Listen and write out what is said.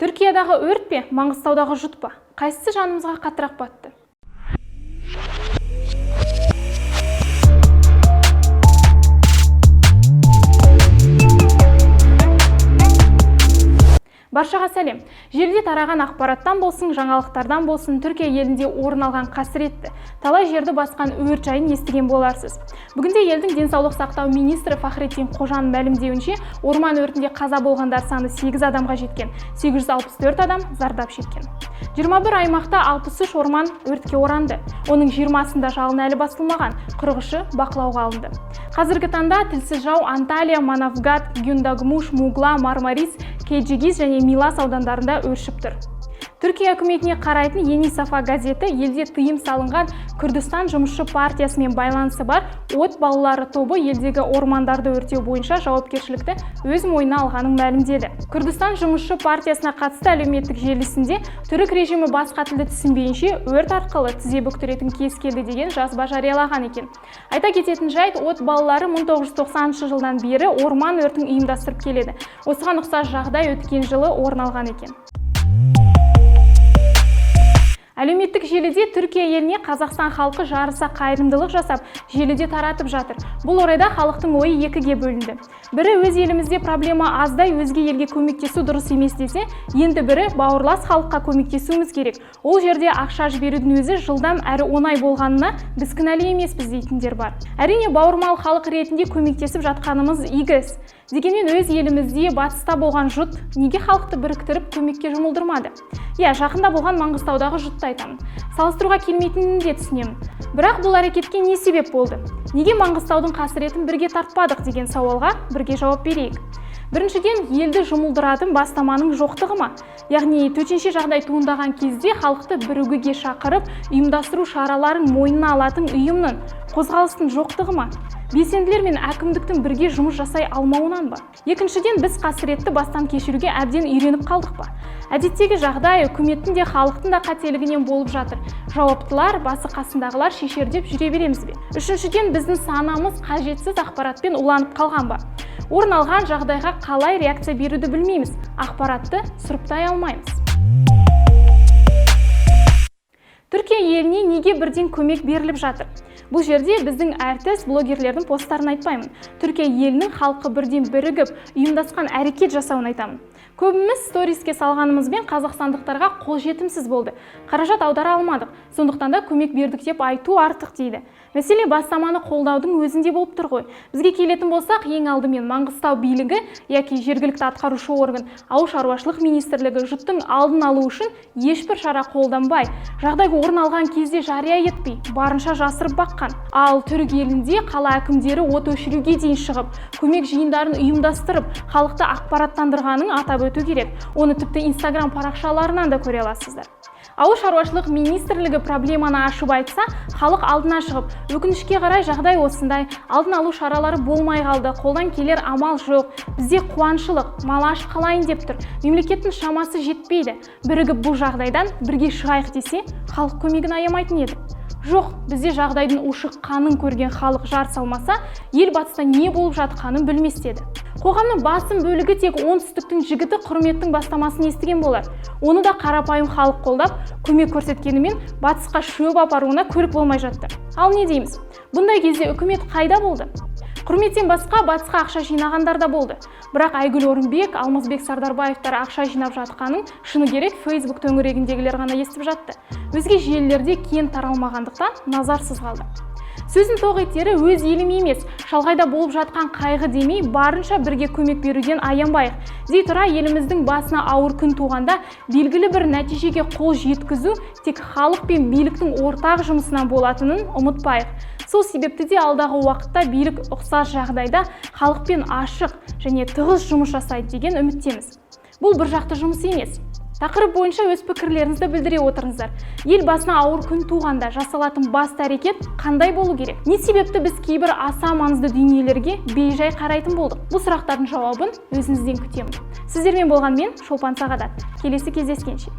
Түркиядағы өрт пе, Маңғыстаудағы жұт па? Қайсысы жанымызға қаттырақ батты? Баршаға сәлем. Желіде тараған ақпараттан болсын, жаңалықтардан болсын, Түркия елінде орын алған қасіретті, талай жерді басқан өрт жайын естіген боларсыз. Бүгінде елдің денсаулық сақтау министрі Фахретдин Қожаның мәлімдеуінше, орман өртінде қаза болғандар саны 8 адамға жеткен, 864 адам зардап шеккен. 21 аймақта 63 орман өртке оранды. Оның 20-сында жалын әлі басылмаған, 43-і бақылауға алынды. Қазіргі таңда тілсіз жау Анталия, Манавгат, Гюндагмуш, Мугла, Мармарис, Кейджигиз және Милас аудандарында өршіп тұр. Түркия үкіметіне қарайтын Yeni Safa газеті елде тыйым салынған Күрдістан жұмысшы партиясымен байланысы бар от балалары тобы елдегі ормандарды өртеу бойынша жауапкершілікті өз мойнына алғанын мәлімдеді. Күрдістан жұмысшы партиясына қатысты әлеуметтік желісінде түрік режимі басқа тілді түсінбейінше өрт арқылы тізе бүктіретін кез келді деген жазба жариялаған екен. Айта кететін жайт, от балалары 1990 жылдан бері орман өртін ұйымдастырып келеді. Осыған ұқсас жағдай өткен жылы орын алған екен. Әлеуметтік желіде Түркия еліне Қазақстан халқы жарыса қайырымдылық жасап, желіде таратып жатыр. Бұл орайда халықтың ойы екіге бөлінді. Бірі өз елімізде проблема аздай, өзге елге көмектесу дұрыс емес десе, енді бірі бауырлас халыққа көмектесуіміз керек. Ол жерде ақша жіберудің өзі жылдам әрі оңай болғанына біз кінәлі емеспіз дейтіндер бар. Әрине, бауырмал халық ретінде көмектесіп жатқанымыз игі іс. Дегенмен өз елімізде батыста болған жұт неге халықты біріктіріп көмекке жұмылдырмады? Жақында болған Маңғыстаудағы жұтты айтамын. Салыстыруға келмейтінін де түсінемін. Бірақ бұл әрекетке не себеп болды? Неге Маңғыстаудың қасіретін бірге тартпадық деген сауалға бірге жауап берейік. Біріншіден, елді жұмылдыратын бастаманың жоқтығы ма? Яғни төтенше жағдай туындаған кезде халықты бірігуге шақырып, ұйымдастыру шараларын мойнына алатын ұйымның, қозғалыстың жоқтығы ма? Белсенділер мен әкімдіктің бірге жұмыс жасай алмауынан ба? Екіншіден, біз қасіретті бастан кешіруге әбден үйреніп қалдық па? Әдеттегі жағдай үкіметтің де халықтың да қателігінен болып жатыр. Жауаптылар, басы қасындағылар шешер деп жүре береміз бе? Үшіншіден, біздің санамыз қажетсіз ақпаратпен уланып қалған ба? Орын алған жағдайға қалай реакция беруді білмейміз, ақпаратты сұрыптай алмаймыз. Түркия еліне неге бірден көмек беріліп жатыр? Бұл жерде біздің әртіс блогерлердің посттарын айтпаймын. Түркия елінің халқы бірден бірігіп, ұйымдасқан әрекет жасауын айтамын. Көбіміз сториске салғанымызбен қазақстандықтарға қолжетімсіз болды. Қаражат аудара алмадық, сондықтан да көмек бердік деп айту артық дейді. Мәселе бастаманы қолдаудың өзінде болып тұр ғой. Бізге келетін болсақ, ең алдымен Маңғыстау билігі яки жергілікті атқарушы орган, Ауыл шаруашылық министрлігі жұттың алдын алу үшін ешбір шара қолданбай, жағдай орын алған кезде жария етпей, барынша жасырып баққан. Ал түрік елінде қала әкімдері от өшіруге дейін шығып, көмек жиындарын ұйымдастырып, халықты ақпараттандырғанын атап өту керек. Оны тіпті Instagram парақшаларынан да көре аласыздар. Ауыл шаруашылық министрлігі проблеманы ашып айтса, халық алдына шығып, өкінішке қарай жағдай осындай, алдын алу шаралары болмай қалды, қолдан келер амал жоқ, бізде қуаншылық, малаш қалайын деп тұр, мемлекеттің шамасы жетпейді. Бірігіп бұл жағдайдан бірге шығайық десе, халық көмегін аямайтын еді. Жоқ, бізде жағдайдың ушыққанын көрген халық жар салмаса, ел батыста не болып жатқанын білместеді. Қоғамның басым бөлігі тек оңтүстіктің жігіті Құрметтің бастамасын естіген болар. Оны да қарапайым халық қолдап, көмек көрсеткенімен батысқа шөп апаруына көрік болмай жатты. Ал не дейміз? Бұндай кезде үкімет қайда болды? Құрметтен басқа батысқа ақша жинағандар да болды. Бірақ Айгүл Орынбек, Алмазбек Сардарбаевтар ақша жинап жатқанын шыны керек Facebook төңірегіндегілер ғана естіп жатты. Өзге желілерде кең таралмағандықтан назарсыз қалды. Сөзін тоқ етері өз елім емес, шалғайда болып жатқан қайғы демей, барынша бірге көмек беруден аянбайық. Дей тұра, еліміздің басына ауыр күн туғанда белгілі бір нәтижеге қол жеткізу тек халық пен биліктің ортақ жұмысынан болатынын ұмытпайық. Сол себепті де алдағы уақытта билік ұқсас жағдайда халықпен ашық және тығыз жұмыс жасайды деген үміттеміз. Бұл бір жақты жұмыс емес. Тақырып бойынша өз пікірлеріңізді білдіре отырыңыздар. Ел басына ауыр күн туғанда жасалатын басты әрекет қандай болу керек? Не себепті біз кейбір аса маңызды дүниелерге бейжай қарайтын болдық? Бұл сұрақтардың жауабын өзіңізден күтемін. Сіздермен болған мен Шолпан Сағадат. Келесі кездескенше.